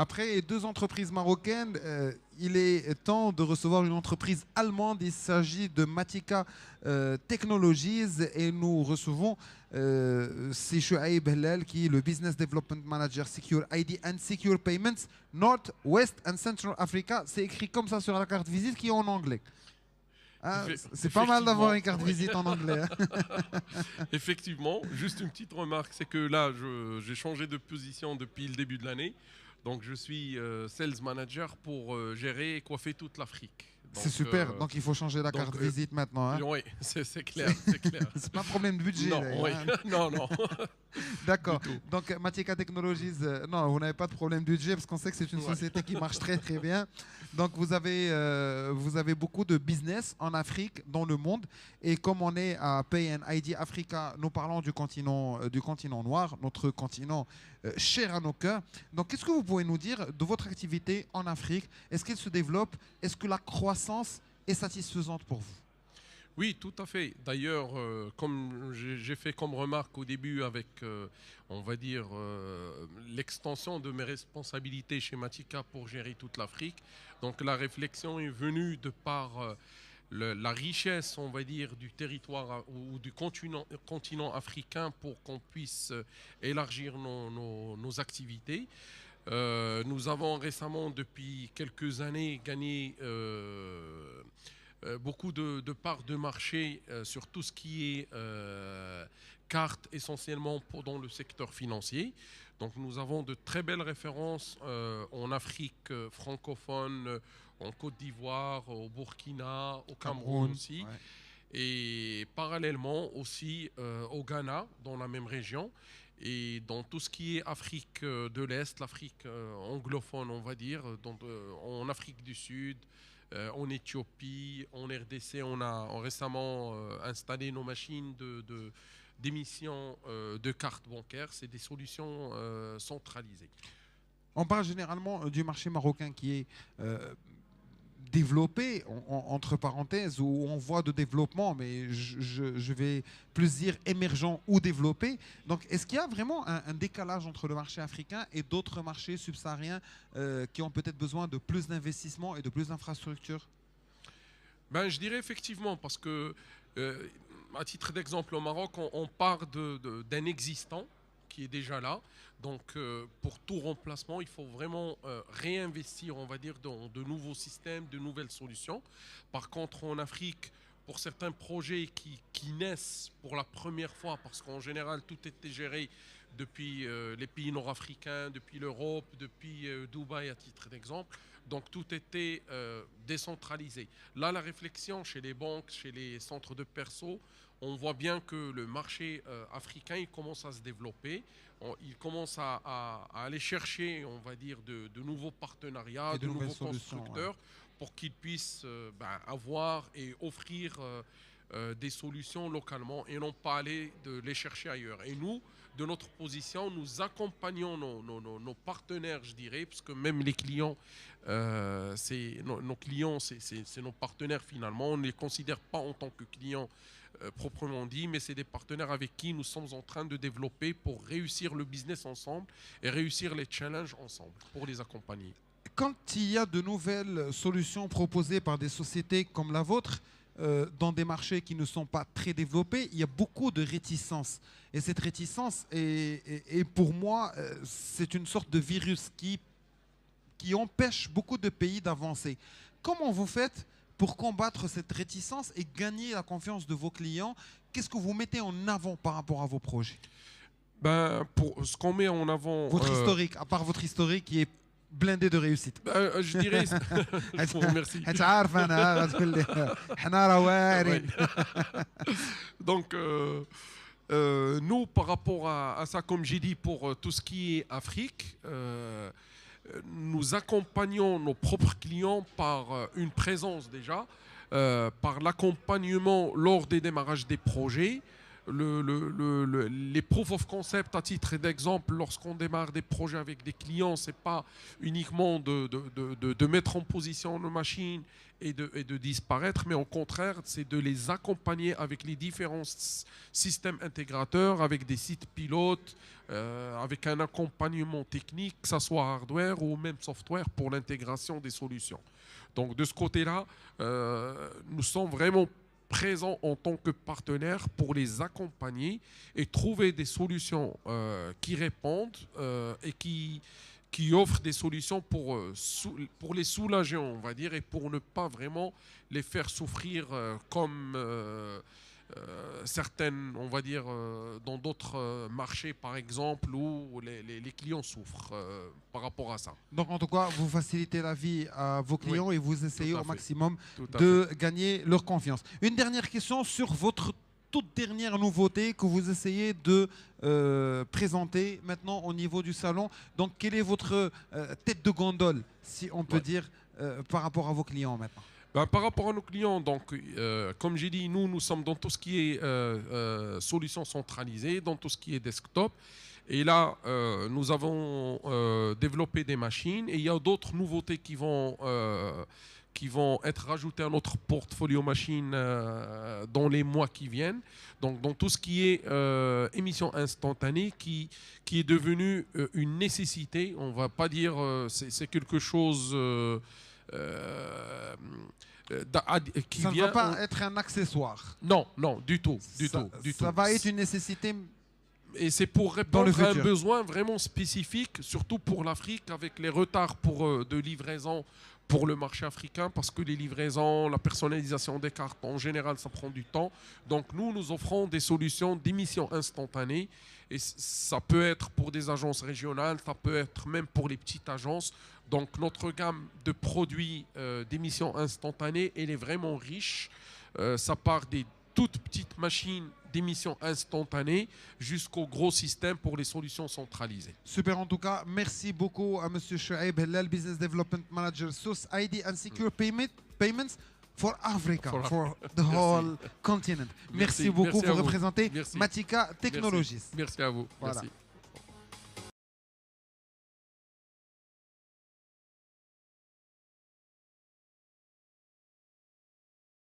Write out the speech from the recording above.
Après deux entreprises marocaines, il est temps de recevoir une entreprise allemande. Il s'agit de Matika Technologies et nous recevons c'est Chouaib Hellal qui est le Business Development Manager Secure ID and Secure Payments North, West and Central Africa. C'est écrit comme ça sur la carte visite qui est en anglais. Hein, c'est pas mal d'avoir une carte visite en anglais. Hein. Effectivement, juste une petite remarque, c'est que là, j'ai changé de position depuis le début de l'année. Donc, je suis Sales Manager pour gérer et coiffer toute l'Afrique. C'est super, donc il faut changer la carte visite maintenant. Hein. Oui, c'est clair, c'est clair. C'est pas un problème de budget. Non, là, oui. hein. Non, non. D'accord. Donc Matika Technologies, non, vous n'avez pas de problème de budget parce qu'on sait que c'est une société qui marche très très bien. Donc vous avez beaucoup de business en Afrique, dans le monde. Et comme on est à Pay and ID Africa, nous parlons du continent noir, notre continent cher à nos cœurs. Donc qu'est-ce que vous pouvez nous dire de votre activité en Afrique? Est-ce qu'elle se développe? Est-ce que la croissance est satisfaisante pour vous? Oui, tout à fait. D'ailleurs, comme j'ai fait comme remarque au début avec, on va dire, l'extension de mes responsabilités chez Matika pour gérer toute l'Afrique, donc la réflexion est venue de par la richesse, on va dire, du territoire ou du continent africain pour qu'on puisse élargir nos activités. Nous avons récemment, depuis quelques années, gagné beaucoup de parts de marché sur tout ce qui est cartes, essentiellement dans le secteur financier. Donc nous avons de très belles références en Afrique francophone, en Côte d'Ivoire, au Burkina, au Cameroun aussi. Ouais. Et parallèlement aussi au Ghana, dans la même région. Et dans tout ce qui est Afrique de l'Est, l'Afrique anglophone, on va dire, en Afrique du Sud, en Éthiopie, en RDC, on a récemment installé nos machines d'émission de cartes bancaires. C'est des solutions centralisées. On parle généralement du marché marocain qui est développé, entre parenthèses, où on voit de développement, mais je vais plus dire émergent ou développé. Donc, est-ce qu'il y a vraiment un décalage entre le marché africain et d'autres marchés subsahariens qui ont peut-être besoin de plus d'investissements et de plus d'infrastructures? Ben, je dirais effectivement, parce que, à titre d'exemple, au Maroc, on part d'un existant qui est déjà là. Donc, pour tout remplacement, il faut vraiment réinvestir, on va dire, dans de nouveaux systèmes, de nouvelles solutions. Par contre, en Afrique, pour certains projets qui naissent pour la première fois, parce qu'en général, tout était géré depuis les pays nord-africains, depuis l'Europe, depuis Dubaï, à titre d'exemple. Donc, tout était décentralisé. Là, la réflexion chez les banques, chez les centres de perso, on voit bien que le marché africain, il commence à se développer. Il commence à aller chercher, on va dire, de nouveaux partenariats, de nouveaux constructeurs, pour qu'ils puissent avoir et offrir des solutions localement et non pas aller les chercher ailleurs. Et nous, de notre position, nous accompagnons nos partenaires, je dirais, parce que même les clients, nos clients, c'est nos partenaires finalement. On ne les considère pas en tant que clients proprement dit, mais c'est des partenaires avec qui nous sommes en train de développer pour réussir le business ensemble et réussir les challenges ensemble, pour les accompagner. Quand il y a de nouvelles solutions proposées par des sociétés comme la vôtre, dans des marchés qui ne sont pas très développés, il y a beaucoup de réticence. Et cette réticence, est pour moi, c'est une sorte de virus qui empêche beaucoup de pays d'avancer. Comment vous faites pour combattre cette réticence et gagner la confiance de vos clients? Qu'est-ce que vous mettez en avant par rapport à vos projets? Ben, pour ce qu'on met en avant... Votre historique, à part votre historique qui est blindé de réussite. Je dirais... Je vous remercie. Donc, nous, par rapport à ça, comme j'ai dit, pour tout ce qui est Afrique, nous accompagnons nos propres clients par une présence déjà, par l'accompagnement lors des démarrages des projets, les proof of concept, à titre d'exemple, lorsqu'on démarre des projets avec des clients, c'est pas uniquement de mettre en position nos machines et de disparaître, mais au contraire, c'est de les accompagner avec les différents systèmes intégrateurs, avec des sites pilotes, avec un accompagnement technique, que ce soit hardware ou même software pour l'intégration des solutions. Donc de ce côté-là, nous sommes vraiment présents en tant que partenaires pour les accompagner et trouver des solutions qui répondent et qui offrent des solutions pour les soulager, on va dire, et pour ne pas vraiment les faire souffrir comme certaines, on va dire, dans d'autres marchés, par exemple, où les clients souffrent par rapport à ça. Donc, en tout cas, vous facilitez la vie à vos clients, oui, et vous essayez au maximum de gagner leur confiance. Une dernière question sur votre toute dernière nouveauté que vous essayez de présenter maintenant au niveau du salon. Donc, quelle est votre tête de gondole, si on peut dire, par rapport à vos clients maintenant? Ben, par rapport à nos clients, donc, comme j'ai dit, nous sommes dans tout ce qui est solutions centralisées, dans tout ce qui est desktop. Et là, nous avons développé des machines et il y a d'autres nouveautés qui vont être rajoutées à notre portfolio machine dans les mois qui viennent. Donc, dans tout ce qui est émission instantanée qui est devenu une nécessité. On ne va pas dire c'est quelque chose... ça ne va pas être un accessoire. Non, non, du tout. Ça va être une nécessité. Et c'est pour répondre à un besoin vraiment spécifique, surtout pour l'Afrique, avec les retards de livraison pour le marché africain, parce que les livraisons, la personnalisation des cartes, en général, ça prend du temps. Donc nous offrons des solutions d'émission instantanée. Et ça peut être pour des agences régionales, ça peut être même pour les petites agences. Donc notre gamme de produits d'émission instantanée, elle est vraiment riche. Ça part des toutes petites machines d'émission instantanée jusqu'au gros système pour les solutions centralisées. Super, en tout cas, merci beaucoup à M. Chouaib Hellal, Business Development Manager, Sous ID and Secure Payments for Africa, for the whole continent. Merci beaucoup, vous représentez Matika Technologies. Merci à vous. Voilà. Merci.